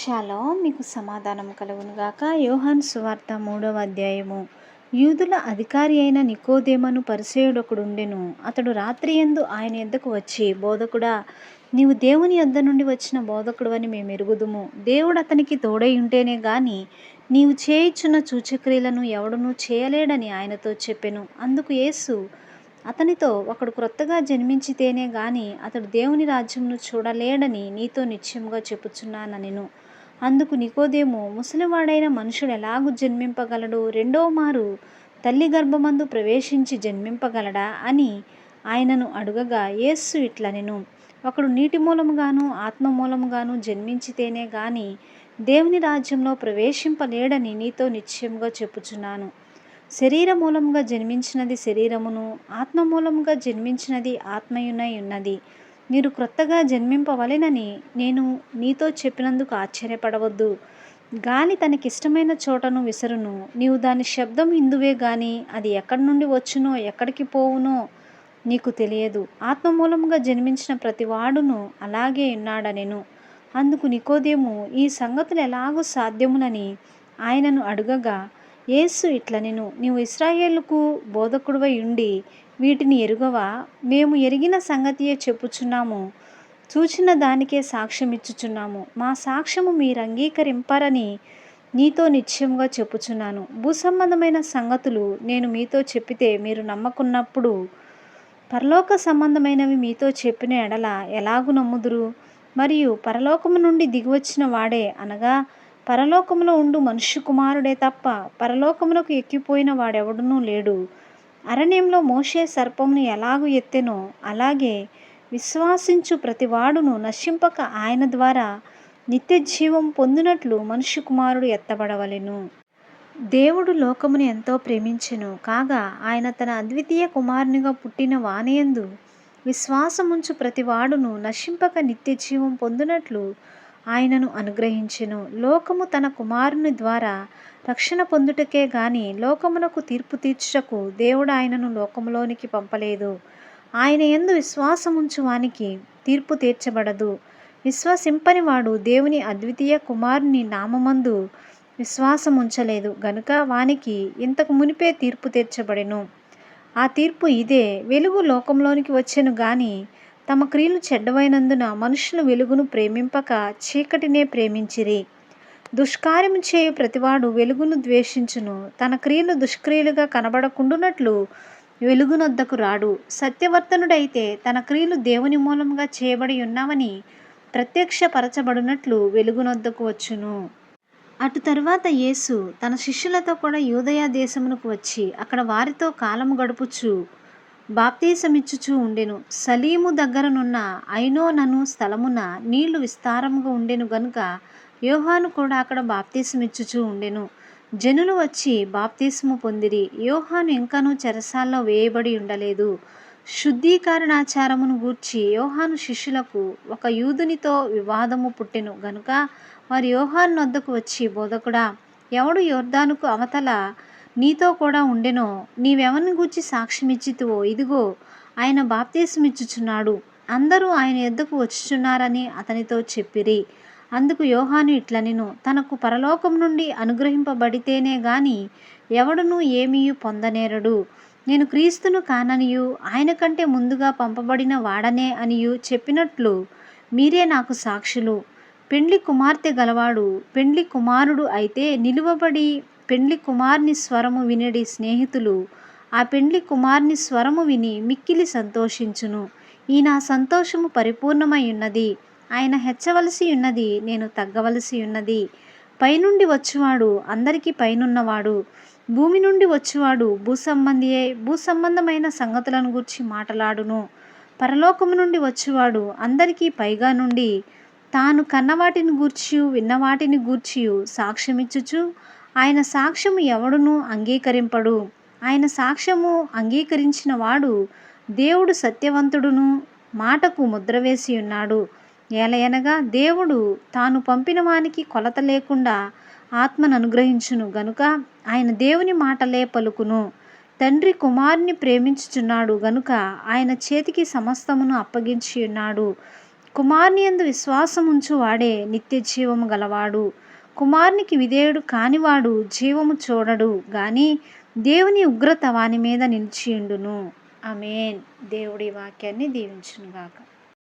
Shalom మీకు సమాధానం కలుగునుగాక. యోహాను సువార్త 3వ అధ్యాయము. యూదుల అధికారి అయిన నికోదేమను పరిసయ్యుడొకడుండెను. అతడు రాత్రియందు ఆయన యొద్దకు వచ్చి, బోధకుడా, నీవు దేవుని యొద్ద నుండి వచ్చిన బోధకుడవని మేమెరుగుదుము. దేవుడు అతనికి తోడై ఉంటేనే గాని నీవు చేయుచున్న సూచక్రియలను ఎవడునూ చేయలేడని ఆయనతో చెప్పెను. అందుకు యేసు అతనితో, ఒకడు క్రొత్తగా జన్మించితేనే గాని అతడు దేవుని రాజ్యమును చూడలేడని నీతో నిశ్చయముగా చెప్పుచున్నానెను. అందుకు నికోదేము, ముసలివాడైన మనుషుడు ఎలాగు జన్మింపగలడు? రెండవ మారు తల్లి గర్భమందు ప్రవేశించి జన్మింపగలడా అని ఆయనను అడుగగా, యేసు ఇట్లనెను, ఒకడు నీటి మూలముగాను ఆత్మ మూలముగాను జన్మించితేనే గాని దేవుని రాజ్యంలో ప్రవేశింపలేడని నీతో నిశ్చయముగా చెప్పుచున్నాను. శరీర మూలముగా జన్మించినది శరీరమును, ఆత్మ మూలముగా జన్మించినది ఆత్మయునై ఉన్నది. మీరు క్రొత్తగా జన్మింపవలెనని నేను నీతో చెప్పినందుకు ఆశ్చర్యపడవద్దు. గాలి తనకిష్టమైన చోటను విసరును. నీవు దాని శబ్దం ఇందువే గాని అది ఎక్కడి నుండి వచ్చునో ఎక్కడికి పోవునో నీకు తెలియదు. ఆత్మ మూలముగా జన్మించిన ప్రతివాడును అలాగే ఉన్నాడనెను. అందుకు నికోదేము, ఈ సంగతులు ఎలాగూ సాధ్యమునని ఆయనను అడుగగా, యేసు ఇట్లనెను, నీవు ఇశ్రాయేలుకు బోధకుడివై ఉండి వీటిని ఎరుగవా? మేము ఎరిగిన సంగతియే చెప్పుచున్నాము, చూచిన దానికే సాక్ష్యమిచ్చుచున్నాము. మా సాక్ష్యము మీరు అంగీకరింపరని నీతో నిశ్చయముగా చెప్పుచున్నాను. భూసంబంధమైన సంగతులు నేను మీతో చెప్పితే మీరు నమ్మకున్నప్పుడు పరలోక సంబంధమైనవి మీతో చెప్పిన ఎడల ఎలాగు నమ్ముదురు? మరియు పరలోకము నుండి దిగివచ్చిన వాడే, అనగా పరలోకములో ఉండు మనుష్య కుమారుడే తప్ప పరలోకమునకు ఎక్కిపోయిన వాడెవడునూ లేడు. అరణ్యంలో మోషే సర్పమును ఎలాగు ఎత్తెనో అలాగే విశ్వాసించు ప్రతివాడును నశింపక ఆయన ద్వారా నిత్య జీవం పొందినట్లు మనుష్య కుమారుడు ఎత్తబడవలెను. దేవుడు లోకమును ఎంతో ప్రేమించెను కాగా ఆయన తన అద్వితీయ కుమారునిగా పుట్టిన వానియందు విశ్వాసముంచు ప్రతివాడును నశింపక నిత్య జీవం పొందినట్లు ఆయనను అనుగ్రహించెను. లోకము తన కుమారుని ద్వారా రక్షణ పొందుటకే గాని లోకమునకు తీర్పు తీర్చుటకు దేవుడు ఆయనను లోకములోనికి పంపలేదు. ఆయన యందు విశ్వాసముంచు వానికి తీర్పు తీర్చబడదు. విశ్వసింపని వాడు దేవుని అద్వితీయ కుమారుని నామమందు విశ్వాసముంచలేదు గనుక వానికి ఇంతకు మునిపే తీర్పు తీర్చబడెను. ఆ తీర్పు ఇదే, వెలుగు లోకంలోనికి వచ్చెను గాని తమ క్రియలు చెడ్డవైనందున మనుషులు వెలుగును ప్రేమింపక చీకటినే ప్రేమించిరి. దుష్కార్యము చేయు ప్రతివాడు వెలుగును ద్వేషించును, తన క్రియలు దుష్క్రియలుగా కనబడకుండునట్లు వెలుగునొద్దకు రాడు. సత్యవర్తనుడైతే తన క్రియలు దేవుని మూలముగా చేయబడి ఉన్నావని ప్రత్యక్షపరచబడినట్లు వెలుగునొద్దకు వచ్చును. అటు తరువాత యేసు తన శిష్యులతో కూడా యూదయ దేశమునకు వచ్చి అక్కడ వారితో కాలము గడుపుచు బాప్తీసమిచ్చుచూ ఉండెను. సలీము దగ్గరనున్న ఐనోనను స్థలమున నీళ్లు విస్తారముగా ఉండెను గనుక యోహాను కూడా అక్కడ బాప్తీసమిచ్చుచూ ఉండెను. జనులు వచ్చి బాప్తీసము పొందిరి. యోహాను ఇంకనూ చెరసాల్లో వేయబడి ఉండలేదు. శుద్ధీకరణాచారమును గూర్చి యోహాను శిష్యులకు ఒక యూదునితో వివాదము పుట్టెను గనుక వారు యోహాను వద్దకు వచ్చి, బోధకుడా, ఎవడు యోర్దానుకు అవతల నీతో కూడా ఉండెనో నీవెవరిని గూర్చి సాక్ష్యమిచ్చితివో ఇదిగో ఆయన బాప్తీసమిచ్చుచున్నాడు, అందరూ ఆయన యొద్దకు వచ్చుచున్నారని అతనితో చెప్పిరి. అందుకు యోహాను ఇట్లనెను, తనకు పరలోకం నుండి అనుగ్రహింపబడితేనే గాని ఎవడునూ ఏమీయూ పొందనేరడు. నేను క్రీస్తును కాననియు ఆయన కంటే ముందుగా పంపబడిన వాడనే అనియు చెప్పినట్లు మీరే నాకు సాక్షులు. పెండ్లి కుమార్తె గలవాడు పెండ్లి కుమారుడు అయితే నిలువబడి పెండ్లి కుమార్ని స్వరము వినడి స్నేహితులు ఆ పెండ్లి కుమార్ని స్వరము విని మిక్కిలి సంతోషించును. ఈ నా సంతోషము పరిపూర్ణమై ఉన్నది. ఆయన హెచ్చవలసి ఉన్నది, నేను తగ్గవలసి ఉన్నది. పైనుండి వచ్చువాడు అందరికీ పైనున్నవాడు, భూమి నుండి వచ్చువాడు భూసంబంధియే భూసంబంధమైన సంగతులను గూర్చి మాటలాడును. పరలోకము నుండి వచ్చువాడు అందరికీ పైగా నుండి తాను కన్నవాటిని గూర్చియు విన్నవాటిని గూర్చియు సాక్ష్యమిచ్చుచు ఆయన సాక్ష్యము ఎవడునూ అంగీకరింపడు. ఆయన సాక్ష్యము అంగీకరించిన వాడు దేవుడు సత్యవంతుడును మాటకు ముద్ర వేసి ఉన్నాడు. ఏలయనగా దేవుడు తాను పంపిన వానికి కొలత లేకుండా ఆత్మను అనుగ్రహించును గనుక ఆయన దేవుని మాటలే పలుకును. తండ్రి కుమారుని ప్రేమించుచున్నాడు గనుక ఆయన చేతికి సమస్తమును అప్పగించి ఉన్నాడు. కుమారుని యందు విశ్వాసముంచు వాడే నిత్య జీవము గలవాడు. కుమారునికి విధేయుడు కానివాడు జీవము చూడడు గాని దేవుని ఉగ్రత వాని మీద నిలిచియుండును. ఆమేన్. దేవుడి వాక్యాన్ని దీవించునుగాక.